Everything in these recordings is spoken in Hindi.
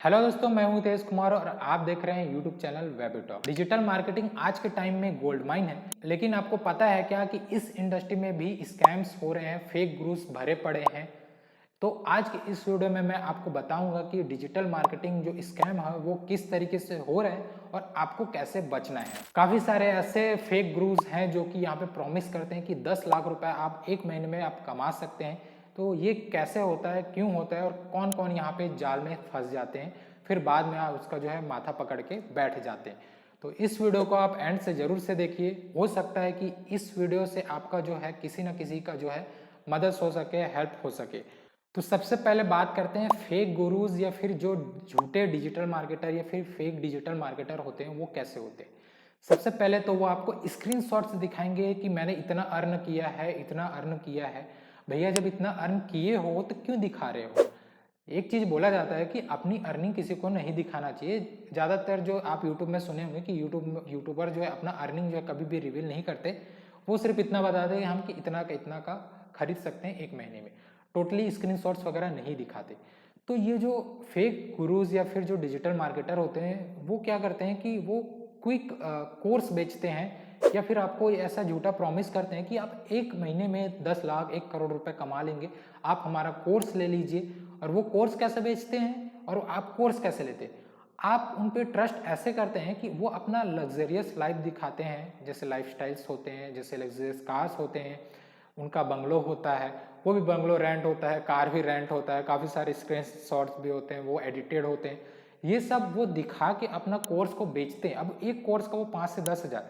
हेलो दोस्तों, मैं हूं तेज कुमार और आप देख रहे हैं YouTube channel web talk. Digital marketing आज के टाइम में गोल्ड माइन है, लेकिन आपको पता है क्या कि इस इंडस्ट्री में भी स्कैम्स हो रहे हैं, फेक गुरुस भरे पड़े हैं। तो आज के इस वीडियो में मैं आपको बताऊंगा कि डिजिटल मार्केटिंग जो स्कैम है वो किस तरीके से हो रहा है और आपको कैसे बचना है। काफ़ी सारे ऐसे फेक गुरुज हैं जो कि यहाँ पे प्रॉमिस करते हैं कि 10 लाख रुपए आप एक महीने में आप कमा सकते हैं। तो ये कैसे होता है, क्यों होता है और कौन कौन यहाँ पे जाल में फंस जाते हैं, फिर बाद में आप उसका जो है माथा पकड़ के बैठ जाते हैं। तो इस वीडियो को आप एंड से ज़रूर से देखिए। हो सकता है कि इस वीडियो से आपका जो है किसी ना किसी का जो है मदद हो सके, हेल्प हो सके। तो सबसे पहले बात करते हैं फेक गुरुज या फिर जो झूठे डिजिटल मार्केटर या फिर फेक डिजिटल मार्केटर होते हैं वो कैसे होते हैं। सबसे पहले तो वो आपको स्क्रीनशॉट्स दिखाएंगे कि मैंने इतना अर्न किया है, इतना अर्न किया है। भैया जब इतना अर्न किए हो तो क्यों दिखा रहे हो। एक चीज़ बोला जाता है कि अपनी अर्निंग किसी को नहीं दिखाना चाहिए। ज़्यादातर जो आप यूट्यूब में सुने होंगे कि यूट्यूबर जो है अपना अर्निंग जो है कभी भी रिवील नहीं करते। वो सिर्फ इतना बताते हैं हम कि इतना का खरीद सकते हैं एक महीने में। टोटली स्क्रीनशॉट्स वगैरह नहीं दिखाते। तो ये जो फेक गुरुज या फिर जो डिजिटल मार्केटर होते हैं वो क्या करते हैं कि वो क्विक कोर्स बेचते हैं या फिर आपको ऐसा झूठा प्रॉमिस करते हैं कि आप एक महीने में 10 लाख 1 करोड़ रुपए कमा लेंगे, आप हमारा कोर्स ले लीजिए। और वो कोर्स कैसे बेचते हैं और आप कोर्स कैसे लेते हैं, आप उन पे ट्रस्ट ऐसे करते हैं कि वो अपना लग्जरियस लाइफ दिखाते हैं, जैसे लाइफस्टाइल्स होते हैं, जैसे लग्जरियस कार्स होते हैं, उनका बंगलो होता है, वो भी बंगलो रेंट होता है, कार भी रेंट होता है, काफ़ी सारे स्क्रीन शॉट्स भी होते हैं, वो एडिटेड होते हैं। ये सब वो दिखा के अपना कोर्स को बेचते हैं। अब एक कोर्स का वो 5 से 10 हज़ार,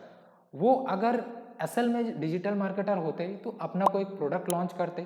वो अगर असल में डिजिटल मार्केटर होते तो अपना कोई प्रोडक्ट लॉन्च करते,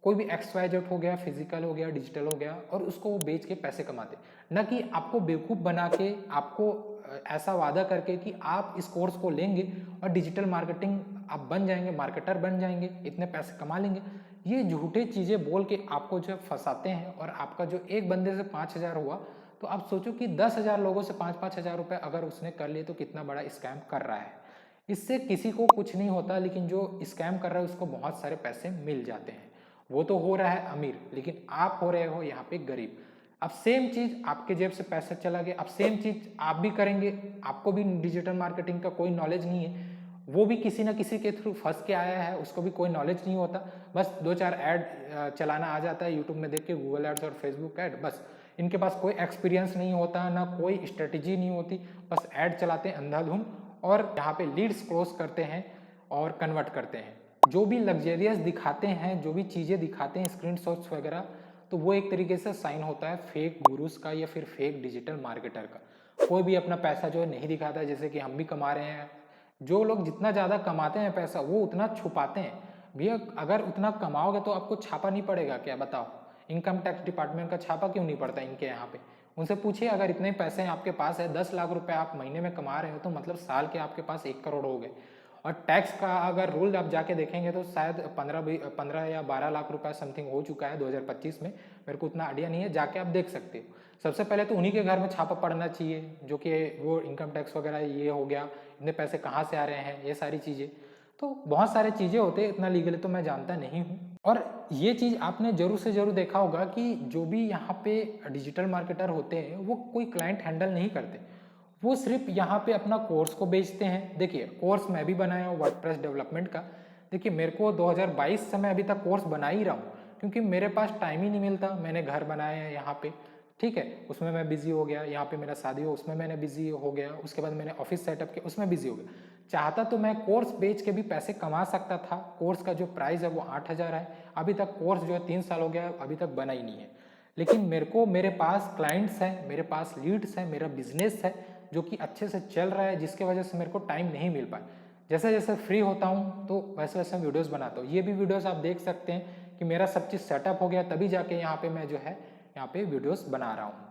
कोई भी XYZ हो गया, फिजिकल हो गया, डिजिटल हो गया, और उसको वो बेच के पैसे कमाते। न कि आपको बेवकूफ़ बना के, आपको ऐसा वादा करके कि आप इस कोर्स को लेंगे और डिजिटल मार्केटिंग आप बन जाएंगे, मार्केटर बन जाएंगे, इतने पैसे कमा लेंगे। ये झूठे चीज़ें बोल के आपको जो फंसाते हैं। और आपका जो एक बंदे से 5,000 हुआ, तो आप सोचो कि 10,000 लोगों से 5-5 हज़ार रुपये अगर उसने कर लिए तो कितना बड़ा स्कैम कर रहा है। इससे किसी को कुछ नहीं होता, लेकिन जो स्कैम कर रहा है उसको बहुत सारे पैसे मिल जाते हैं। वो तो हो रहा है अमीर, लेकिन आप हो रहे हो यहाँ पे गरीब। अब सेम चीज़ आपके जेब से पैसा चला गया, अब सेम चीज़ आप भी करेंगे। आपको भी डिजिटल मार्केटिंग का कोई नॉलेज नहीं है, वो भी किसी ना किसी के थ्रू फंस के आया है, उसको भी कोई नॉलेज नहीं होता। बस 2-4 ऐड चलाना आ जाता है यूट्यूब में देख के, गूगल एड्स और फेसबुक ऐड। बस इनके पास कोई एक्सपीरियंस नहीं होता, ना कोई स्ट्रेटेजी नहीं होती, बस ऐड चलाते हैं अंधाधुंध और यहाँ पे लीड्स क्लोज करते हैं और कन्वर्ट करते हैं। जो भी लग्जरियस दिखाते हैं, जो भी चीज़ें दिखाते हैं स्क्रीनशॉट्स वगैरह, तो वो एक तरीके से साइन होता है फेक गुरुस का या फिर फेक डिजिटल मार्केटर का। कोई भी अपना पैसा जो है नहीं दिखाता है, जैसे कि हम भी कमा रहे हैं। जो लोग जितना ज़्यादा कमाते हैं पैसा, वो उतना छुपाते हैं। भैया अगर उतना कमाओगे तो आपको छापा नहीं पड़ेगा क्या, बताओ। इनकम टैक्स डिपार्टमेंट का छापा क्यों नहीं पड़ता इनके यहाँ पे। उनसे पूछिए, अगर इतने पैसे आपके पास है, 10 लाख रुपए आप महीने में कमा रहे हो, तो मतलब साल के आपके पास 1 करोड़ हो गए। और टैक्स का अगर रूल आप जाके देखेंगे तो शायद 15 या 12 लाख रुपए समथिंग हो चुका है 2025 में। मेरे को उतना आइडिया नहीं है, जाके आप देख सकते हो। सबसे पहले तो उन्हीं के घर में छापा पड़ना चाहिए, जो कि वो इनकम टैक्स वगैरह ये हो गया, इतने पैसे कहाँ से आ रहे हैं, ये सारी चीज़ें। तो बहुत सारे चीज़ें होते हैं, इतना लीगली तो मैं जानता नहीं हूँ। और ये चीज़ आपने ज़रूर से ज़रूर देखा होगा कि जो भी यहाँ पे डिजिटल मार्केटर होते हैं वो कोई क्लाइंट हैंडल नहीं करते, वो सिर्फ यहाँ पे अपना कोर्स को बेचते हैं। देखिए कोर्स मैं भी बनाया हूँ वर्डप्रेस डेवलपमेंट का। देखिए मेरे को 2022 से मैं अभी तक कोर्स बना ही रहा हूँ, क्योंकि मेरे पास टाइम ही नहीं मिलता। मैंने घर बनाए हैं यहाँ पे, ठीक है, उसमें मैं बिजी हो गया। यहाँ पे मेरा शादी हो, उसमें मैंने बिजी हो गया। उसके बाद मैंने ऑफिस सेटअप किया, उसमें बिजी हो गया। चाहता तो मैं कोर्स बेच के भी पैसे कमा सकता था। कोर्स का जो प्राइस है वो 8,000 है। अभी तक कोर्स जो है 3 साल हो गया, अभी तक बना ही नहीं है। लेकिन मेरे पास क्लाइंट्स हैं, मेरे पास लीड्स हैं, मेरा बिजनेस है जो कि अच्छे से चल रहा है, जिसके वजह से मेरे को टाइम नहीं मिल पाया। जैसे जैसे फ्री होता हूँ तो वैसे वैसे वीडियोस बनाता हूँ। ये भी वीडियोस आप देख सकते हैं कि मेरा सब चीज़ सेटअप हो गया, तभी जाके यहाँ पे मैं जो है यहाँ पे वीडियोस बना रहा हूँ।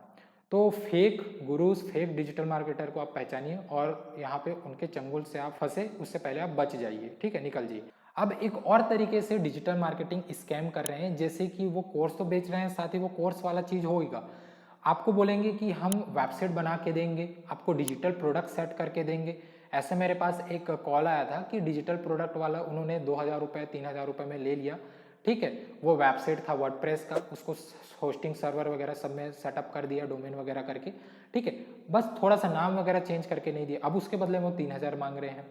तो fake gurus, fake digital marketer को आप पहचानिए और यहाँ पे उनके चंगुल से आप फंसे, उससे पहले आप बच जाइए, ठीक है, निकल जाइए। अब एक और तरीके से डिजिटल मार्केटिंग स्कैम कर रहे हैं, जैसे कि वो कोर्स तो बेच रहे हैं, साथ ही वो कोर्स वाला चीज़ होगा। आपको बोलेंगे कि हम वेबसाइट बना के देंगे, आपको डिजिटल प्रोडक्ट सेट करके देंगे। ऐसे मेरे पास एक कॉल आया था कि डिजिटल प्रोडक्ट वाला उन्होंने 2,000 रुपये 3,000 रुपये में ले लिया, ठीक है, वो वेबसाइट था वर्डप्रेस का, उसको होस्टिंग सर्वर वगैरह सब में सेटअप कर दिया, डोमेन वगैरह करके, ठीक है, बस थोड़ा सा नाम वगैरह चेंज करके नहीं दिया। अब उसके बदले में वो 3000 मांग रहे हैं।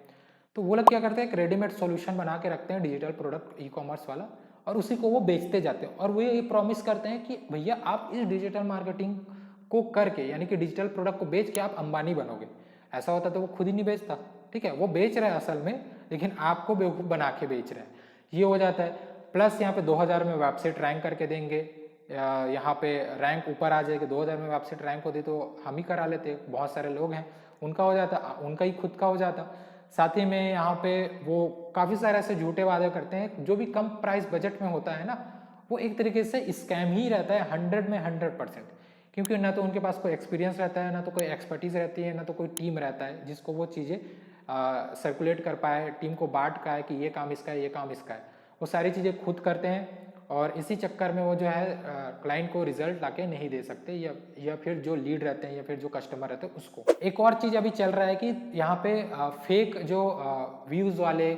तो वो लोग क्या करते हैं, एक रेडीमेड सॉल्यूशन बना के रखते हैं डिजिटल प्रोडक्ट ई कॉमर्स वाला, और उसी को वो बेचते जाते हैं। और वो ये प्रॉमिस करते हैं कि भैया आप इस डिजिटल मार्केटिंग को करके, यानी कि डिजिटल प्रोडक्ट को बेच के आप अंबानी बनोगे। ऐसा होता तो वो खुद ही नहीं बेचता, ठीक है, वो बेच रहा है असल में, लेकिन आपको बेवकूफ़ बना के बेच रहा है, ये हो जाता है। प्लस यहाँ पे 2000 में वेबसाइट रैंक करके देंगे, यहाँ पे रैंक ऊपर आ जाएगी। 2000 में वेबसाइट रैंक होती तो हम ही करा लेते, बहुत सारे लोग हैं, उनका हो जाता, उनका ही खुद का हो जाता। साथ ही में यहाँ पे वो काफ़ी सारे ऐसे झूठे वादे करते हैं, जो भी कम प्राइस बजट में होता है ना, वो एक तरीके से स्कैम ही रहता है 100 में 100%। क्योंकि ना तो उनके पास कोई एक्सपीरियंस रहता है, ना तो कोई एक्सपर्टीज़ रहती है, ना तो कोई टीम रहता है जिसको वो चीज़ें सर्कुलेट कर पाए, टीम को बांट पाए कि ये काम इसका है, ये काम इसका है। वो सारी चीज़ें खुद करते हैं, और इसी चक्कर में वो जो है क्लाइंट को रिजल्ट लाके नहीं दे सकते, या फिर जो लीड रहते हैं या फिर जो कस्टमर रहते हैं उसको। एक और चीज़ अभी चल रहा है कि यहाँ पे फेक जो व्यूज़ वाले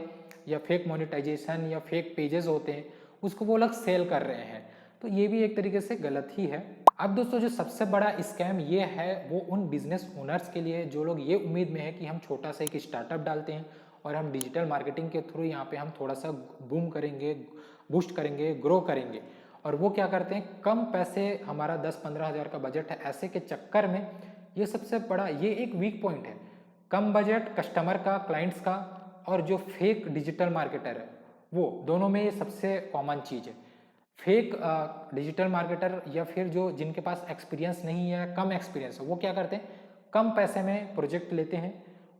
या फेक मोनेटाइजेशन या फेक पेजेस होते हैं, उसको वो लोग सेल कर रहे हैं। तो ये भी एक तरीके से गलत ही है। अब दोस्तों जो सबसे बड़ा स्कैम ये है, वो उन बिजनेस ओनर्स के लिए जो लोग ये उम्मीद में है कि हम छोटा सा एक स्टार्टअप डालते हैं और हम डिजिटल मार्केटिंग के थ्रू यहाँ पे हम थोड़ा सा बूम करेंगे, बूस्ट करेंगे, ग्रो करेंगे। और वो क्या करते हैं, कम पैसे, हमारा 10-15 हज़ार का बजट है, ऐसे के चक्कर में ये सबसे बड़ा, ये एक वीक पॉइंट है। कम बजट कस्टमर का, क्लाइंट्स का, और जो फेक डिजिटल मार्केटर है, वो दोनों में ये सबसे कॉमन चीज़ है। फेक डिजिटल मार्केटर या फिर जो जिनके पास एक्सपीरियंस नहीं है, कम एक्सपीरियंस है, वो क्या करते हैं, कम पैसे में प्रोजेक्ट लेते हैं।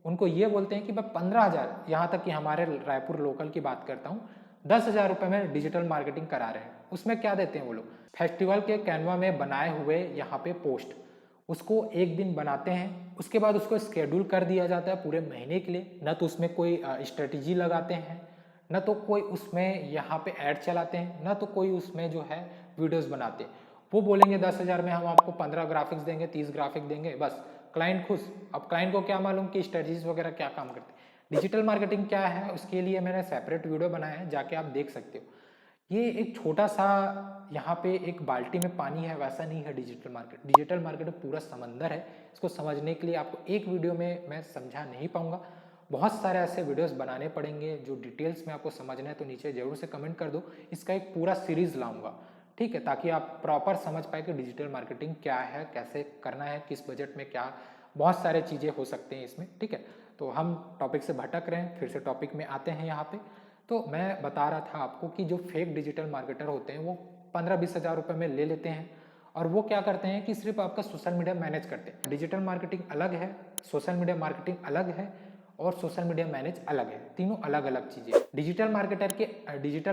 उनको ये बोलते हैं कि मैं 15,000, यहाँ तक कि हमारे रायपुर लोकल की बात करता हूँ, 10,000 रुपये में डिजिटल मार्केटिंग करा रहे हैं। उसमें क्या देते हैं वो लोग, फेस्टिवल के कैनवा में बनाए हुए यहाँ पे पोस्ट, उसको एक दिन बनाते हैं, उसके बाद उसको स्केड्यूल कर दिया जाता है पूरे महीने के लिए। न तो उसमें कोई स्ट्रेटजी लगाते हैं, न तो कोई उसमें यहाँ पे ऐड चलाते हैं, न तो कोई उसमें जो है वीडियोस बनाते हैं। वो बोलेंगे 10,000 में हम आपको 15 ग्राफिक्स देंगे, 30 ग्राफिक देंगे, बस क्लाइंट खुश। अब क्लाइंट को क्या मालूम कि स्ट्रेटजीज वगैरह क्या काम करते हैं। डिजिटल मार्केटिंग क्या है, उसके लिए मैंने सेपरेट वीडियो बनाया है, जाके आप देख सकते हो। ये एक छोटा सा यहाँ पे एक बाल्टी में पानी है, वैसा नहीं है डिजिटल मार्केट। डिजिटल मार्केट पूरा समंदर है। इसको समझने के लिए आपको एक वीडियो में मैं समझा नहीं पाऊंगा, बहुत सारे ऐसे वीडियोस बनाने पड़ेंगे जो डिटेल्स में आपको समझना है। तो नीचे जरूर से कमेंट कर दो, इसका एक पूरा सीरीज लाऊंगा, ठीक है, ताकि आप प्रॉपर समझ पाए कि डिजिटल मार्केटिंग क्या है, कैसे करना है, किस बजट में क्या, बहुत सारे चीज़ें हो सकते हैं इसमें, ठीक है। तो हम टॉपिक से भटक रहे हैं, फिर से टॉपिक में आते हैं यहाँ पे। तो मैं बता रहा था आपको कि जो फेक डिजिटल मार्केटर होते हैं वो 15-20 हज़ार रुपये में ले लेते हैं, और वो क्या करते हैं कि सिर्फ आपका सोशल मीडिया मैनेज करते हैं। डिजिटल मार्केटिंग अलग है, सोशल मीडिया मार्केटिंग अलग है, और सोशल मीडिया मैनेज अलग है। तीनों अलग अलग चीज़ें। डिजिटल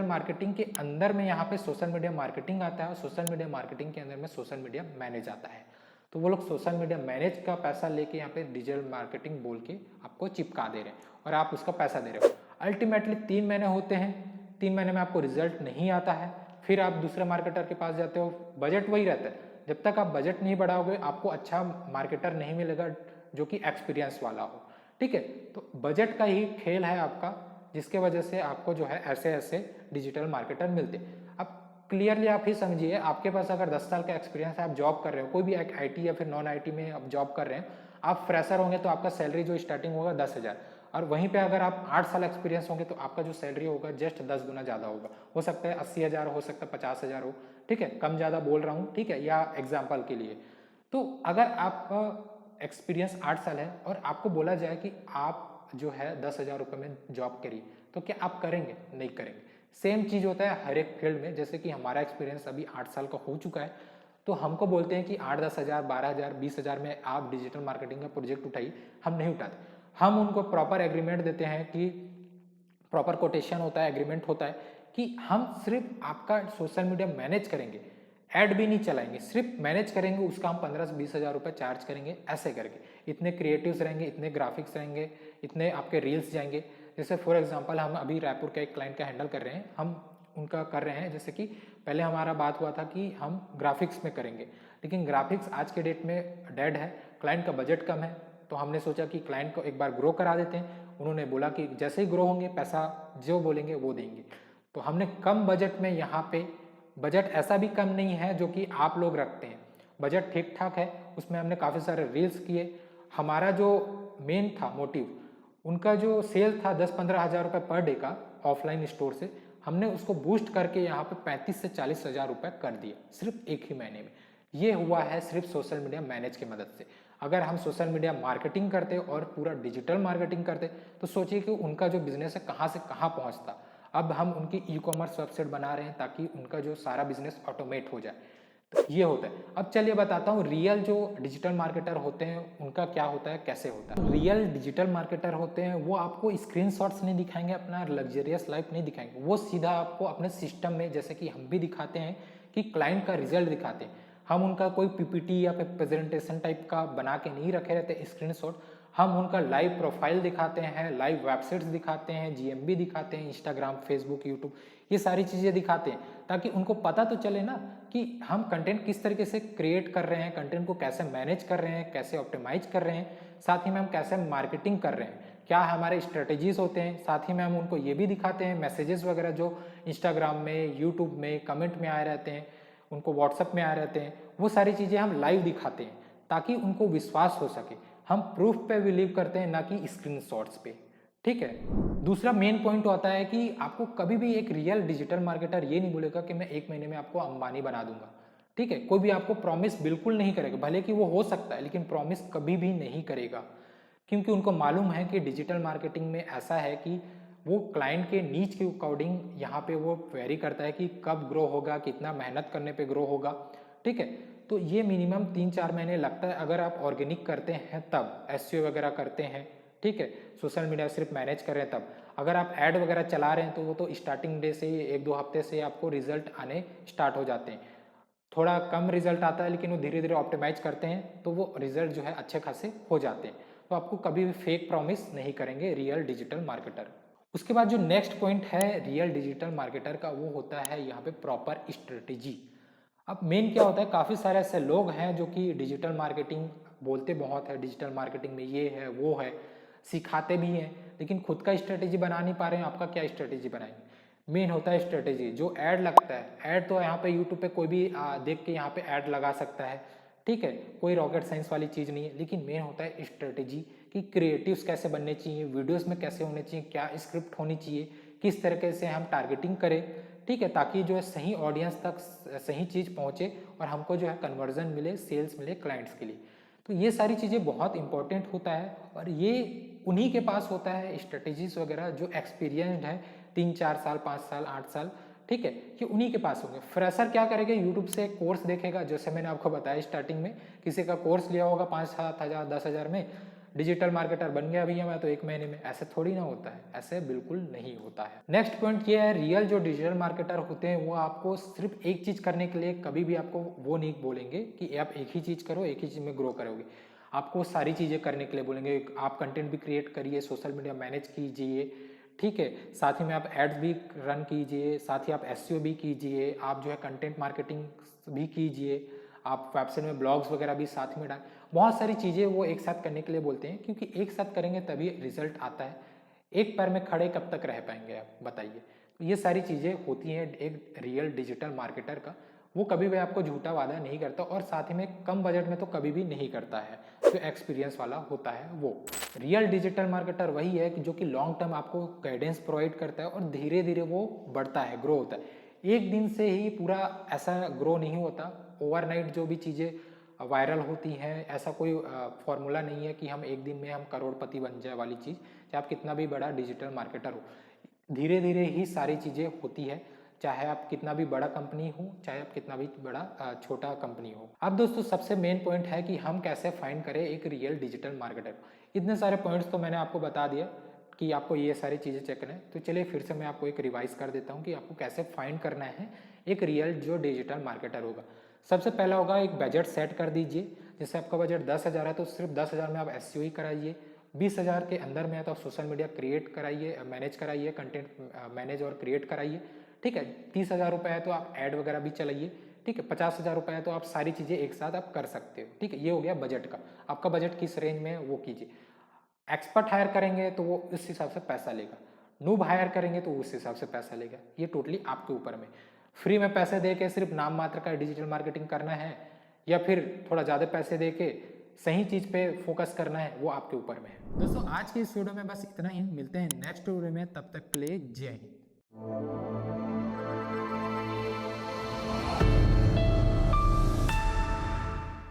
मार्केटिंग के अंदर में यहाँ पे सोशल मीडिया मार्केटिंग आता है, और सोशल मीडिया मार्केटिंग के अंदर में सोशल मीडिया मैनेज आता है। तो वो लोग सोशल मीडिया मैनेज का पैसा लेके यहाँ पे डिजिटल मार्केटिंग बोल के आपको चिपका दे रहे हैं, और आप उसका पैसा दे रहे हो। अल्टीमेटली 3 महीने होते हैं, 3 महीने में आपको रिजल्ट नहीं आता है, फिर आप दूसरे मार्केटर के पास जाते हो, बजट वही रहता है। जब तक आप बजट नहीं बढ़ाओगे, आपको अच्छा मार्केटर नहीं मिलेगा जो कि एक्सपीरियंस वाला हो, ठीक है। तो बजट का ही खेल है आपका, जिसके वजह से आपको जो है ऐसे ऐसे डिजिटल मार्केटर मिलते हैं। अब क्लियरली आप ही समझिए, आपके पास अगर 10 साल का एक्सपीरियंस है, आप जॉब कर रहे हो, कोई भी आईटी या फिर नॉन आईटी में आप जॉब कर रहे हैं, आप फ्रेशर होंगे तो आपका सैलरी जो स्टार्टिंग होगा 10,000, और वहीं पे अगर आप 8 साल एक्सपीरियंस होंगे तो आपका जो सैलरी होगा जस्ट 10 गुना ज़्यादा होगा। हो सकता है 80,000, हो सकता है 50,000 हो, ठीक है, कम ज़्यादा बोल रहा हूँ, ठीक है, या एग्जाम्पल के लिए। तो अगर आपका एक्सपीरियंस 8 साल है और आपको बोला जाए कि आप जो है 10,000 रुपये में जॉब करिए, तो क्या आप करेंगे? नहीं करेंगे। सेम चीज़ होता है हर एक फील्ड में। जैसे कि हमारा एक्सपीरियंस अभी 8 साल का हो चुका है, तो हमको बोलते हैं कि 8-10 हज़ार, 12,000, 20,000 में आप डिजिटल मार्केटिंग का प्रोजेक्ट उठाइए, हम नहीं उठाते। हम उनको प्रॉपर एग्रीमेंट देते हैं कि प्रॉपर कोटेशन होता है, एग्रीमेंट होता है कि हम सिर्फ आपका सोशल मीडिया मैनेज करेंगे, ऐड भी नहीं चलाएंगे, सिर्फ मैनेज करेंगे, उसका हम 15 से 20 हज़ार रुपये चार्ज करेंगे, ऐसे करके। इतने क्रिएटिव्स रहेंगे, इतने ग्राफिक्स रहेंगे, इतने आपके रील्स जाएंगे। जैसे फॉर एग्जांपल हम अभी रायपुर के एक क्लाइंट का हैंडल कर रहे हैं, हम उनका कर रहे हैं। जैसे कि पहले हमारा बात हुआ था कि हम ग्राफिक्स में करेंगे, लेकिन ग्राफिक्स आज के डेट में डेड है, क्लाइंट का बजट कम है। तो हमने सोचा कि क्लाइंट को एक बार ग्रो करा देते हैं। उन्होंने बोला कि जैसे ही ग्रो होंगे पैसा जो बोलेंगे वो देंगे। तो हमने कम बजट में यहाँ पे, बजट ऐसा भी कम नहीं है जो कि आप लोग रखते हैं, बजट ठीक ठाक है, उसमें हमने काफ़ी सारे रील्स किए। हमारा जो मेन था मोटिव, उनका जो सेल था 10-15 हज़ार रुपये पर डे का ऑफलाइन स्टोर से, हमने उसको बूस्ट करके यहाँ पे 35 से 40 हज़ार रुपये कर दिए सिर्फ एक ही महीने में। ये हुआ है सिर्फ सोशल मीडिया मैनेज की मदद से। अगर हम सोशल मीडिया मार्केटिंग करते और पूरा डिजिटल मार्केटिंग करते तो सोचिए कि उनका जो बिजनेस है कहाँ से कहाँ पहुँचता। अब हम उनकी ई कॉमर्स वेबसाइट बना रहे हैं ताकि उनका जो सारा बिजनेस ऑटोमेट हो जाए। तो ये होता है। अब चलिए बताता हूँ रियल जो डिजिटल मार्केटर होते हैं उनका क्या होता है, कैसे होता है। रियल डिजिटल मार्केटर होते हैं वो आपको स्क्रीनशॉट्स नहीं दिखाएंगे, अपना लग्जरियस लाइफ नहीं दिखाएंगे, वो सीधा आपको अपने सिस्टम में, जैसे कि हम भी दिखाते हैं कि क्लाइंट का रिजल्ट दिखाते हैं। हम उनका कोई पीपीटी या फिर प्रेजेंटेशन टाइप का बना के नहीं रखे रहते स्क्रीनशॉट, हम उनका लाइव प्रोफाइल दिखाते हैं, लाइव वेबसाइट्स दिखाते हैं, जीएमबी दिखाते हैं, इंस्टाग्राम, फेसबुक, यूट्यूब, ये सारी चीज़ें दिखाते हैं ताकि उनको पता तो चले ना कि हम कंटेंट किस तरीके से क्रिएट कर रहे हैं, कंटेंट को कैसे मैनेज कर रहे हैं, कैसे ऑप्टिमाइज कर रहे हैं, साथ ही में हम कैसे मार्केटिंग कर रहे हैं, क्या हमारे स्ट्रेटेजीज होते हैं। साथ ही में हम उनको ये भी दिखाते हैं मैसेजेस वगैरह जो इंस्टाग्राम में, यूट्यूब में कमेंट में आए रहते हैं, उनको व्हाट्सएप में आए रहते हैं, वो सारी चीज़ें हम लाइव दिखाते हैं ताकि उनको विश्वास हो सके। हम प्रूफ पे बिलीव करते हैं ना कि स्क्रीनशॉट्स पे, ठीक है। दूसरा मेन पॉइंट होता है कि आपको कभी भी एक रियल डिजिटल मार्केटर ये नहीं बोलेगा कि मैं एक महीने में आपको अंबानी बना दूंगा, ठीक है। कोई भी आपको प्रॉमिस बिल्कुल नहीं करेगा, भले कि वो हो सकता है लेकिन प्रॉमिस कभी भी नहीं करेगा, क्योंकि उनको मालूम है कि डिजिटल मार्केटिंग में ऐसा है कि वो क्लाइंट के नीच के अकॉर्डिंग यहाँ पे वो वेरी करता है कि कब ग्रो होगा, कितना मेहनत करने पे ग्रो होगा, ठीक है। तो ये मिनिमम 3-4 महीने लगता है अगर आप ऑर्गेनिक करते हैं तब, एसईओ वगैरह करते हैं, ठीक है, सोशल मीडिया सिर्फ मैनेज कर रहे हैं तब। अगर आप ऐड वगैरह चला रहे हैं तो वो तो स्टार्टिंग डे से 1-2 हफ्ते से आपको रिजल्ट आने स्टार्ट हो जाते हैं। थोड़ा कम रिजल्ट आता है लेकिन वो धीरे धीरे ऑप्टिमाइज करते हैं तो वो रिजल्ट जो है अच्छे खासे हो जाते हैं। तो आपको कभी भी फेक प्रॉमिस नहीं करेंगे रियल डिजिटल मार्केटर। उसके बाद जो नेक्स्ट पॉइंट है रियल डिजिटल मार्केटर का, वो होता है यहाँ पे प्रॉपर स्ट्रेटेजी। अब मेन क्या होता है, काफ़ी सारे ऐसे लोग हैं जो कि डिजिटल मार्केटिंग बोलते बहुत है, डिजिटल मार्केटिंग में ये है वो है, सिखाते भी हैं, लेकिन खुद का स्ट्रेटेजी बना नहीं पा रहे हैं। आपका क्या स्ट्रेटेजी बनाएंगे? मेन होता है स्ट्रेटेजी। जो ऐड लगता है, ऐड तो यहाँ पे यूट्यूब पे कोई भी देख के यहाँ पे ऐड लगा सकता है, ठीक है, कोई रॉकेट साइंस वाली चीज़ नहीं है। लेकिन मेन होता है स्ट्रेटेजी कि क्रिएटिव्स कैसे बनने चाहिए, वीडियोस में कैसे होने चाहिए, क्या स्क्रिप्ट होनी चाहिए, किस तरीके से हम टारगेटिंग करें, ठीक है, ताकि जो है सही ऑडियंस तक सही चीज़ पहुँचे और हमको जो है कन्वर्जन मिले, सेल्स मिले क्लाइंट्स के लिए। तो ये सारी चीज़ें बहुत इंपॉर्टेंट होता है और ये उन्हीं के पास होता है स्ट्रेटेजीज वगैरह जो एक्सपीरियंस्ड है, 3-4 साल, 5 साल, 8 साल, ठीक है, कि उन्हीं के पास होंगे। फ्रेशर क्या करेगा, यूट्यूब से कोर्स देखेगा, जैसे मैंने आपको बताया स्टार्टिंग में, किसी का कोर्स लिया होगा 5-7 हज़ार, 10 हज़ार में, डिजिटल मार्केटर बन गया भैया मैं तो एक महीने में। ऐसे थोड़ी ना होता है, ऐसे बिल्कुल नहीं होता है। नेक्स्ट पॉइंट ये है, रियल जो डिजिटल मार्केटर होते हैं वो आपको सिर्फ एक चीज़ करने के लिए कभी भी आपको वो नहीं बोलेंगे कि आप एक ही चीज़ करो, एक ही चीज़ में ग्रो करोगे। आपको सारी चीज़ें करने के लिए बोलेंगे। आप कंटेंट भी क्रिएट करिए, सोशल मीडिया मैनेज कीजिए, ठीक है, साथ ही में आप एड्स भी रन कीजिए, साथ ही आप एसईओ भी कीजिए, आप जो है कंटेंट मार्केटिंग भी कीजिए, आप वेबसाइट में ब्लॉग्स वगैरह भी साथ में डाल, बहुत सारी चीज़ें वो एक साथ करने के लिए बोलते हैं, क्योंकि एक साथ करेंगे तभी रिजल्ट आता है। एक पैर में खड़े कब तक रह पाएंगे आप बताइए। तो ये सारी चीज़ें होती हैं एक रियल डिजिटल मार्केटर का। वो कभी भी आपको झूठा वादा नहीं करता और साथ ही में कम बजट में तो कभी भी नहीं करता है। जो एक्सपीरियंस वाला होता है वो रियल डिजिटल मार्केटर वही है कि जो कि लॉन्ग टर्म आपको गाइडेंस प्रोवाइड करता है और धीरे धीरे वो बढ़ता है, ग्रो होता है। एक दिन से ही पूरा ऐसा ग्रो नहीं होता। ओवरनाइट जो भी चीज़ें वायरल होती हैं, ऐसा कोई फॉर्मूला नहीं है कि हम एक दिन में हम करोड़पति बन जाए वाली चीज़। चाहे आप कितना भी बड़ा डिजिटल मार्केटर हो, धीरे धीरे ही सारी चीज़ें होती है। चाहे आप कितना भी बड़ा कंपनी हो, चाहे आप कितना भी बड़ा छोटा कंपनी हो। अब दोस्तों सबसे मेन पॉइंट है कि हम कैसे फाइंड करें एक रियल डिजिटल मार्केटर। इतने सारे पॉइंट्स तो मैंने आपको बता दिया कि आपको ये सारी चीज़ें चेक करना है। तो चलिए फिर से मैं आपको एक रिवाइज कर देता हूँ कि आपको कैसे फाइंड करना है एक रियल जो डिजिटल मार्केटर होगा। सबसे पहला होगा एक बजट सेट कर दीजिए। जैसे आपका बजट 10,000 है तो सिर्फ 10,000 में आप एसईओ ही कराइए। 20,000 के अंदर में है तो आप सोशल मीडिया क्रिएट कराइए, मैनेज कराइए, कंटेंट मैनेज और क्रिएट कराइए, ठीक है। 30,000 रुपये है तो आप ऐड वगैरह भी चलाइए, ठीक है। 50,000 रुपये है तो आप सारी चीज़ें एक साथ आप कर सकते हो, ठीक है। ये हो गया बजट का। आपका बजट किस रेंज में है वो कीजिए। एक्सपर्ट हायर करेंगे तो वो इस हिसाब से पैसा लेगा। नूब हायर करेंगे तो उस हिसाब से पैसा लेगा। ये टोटली आपके ऊपर में। फ्री में पैसे दे के सिर्फ नाम मात्र का डिजिटल मार्केटिंग करना है या फिर थोड़ा ज़्यादा पैसे दे के सही चीज़ पे फोकस करना है, वो आपके ऊपर में है। दोस्तों आज की इस वीडियो में बस इतना ही। मिलते हैं नेक्स्ट वीडियो में, तब तक के लिए जय हिंद।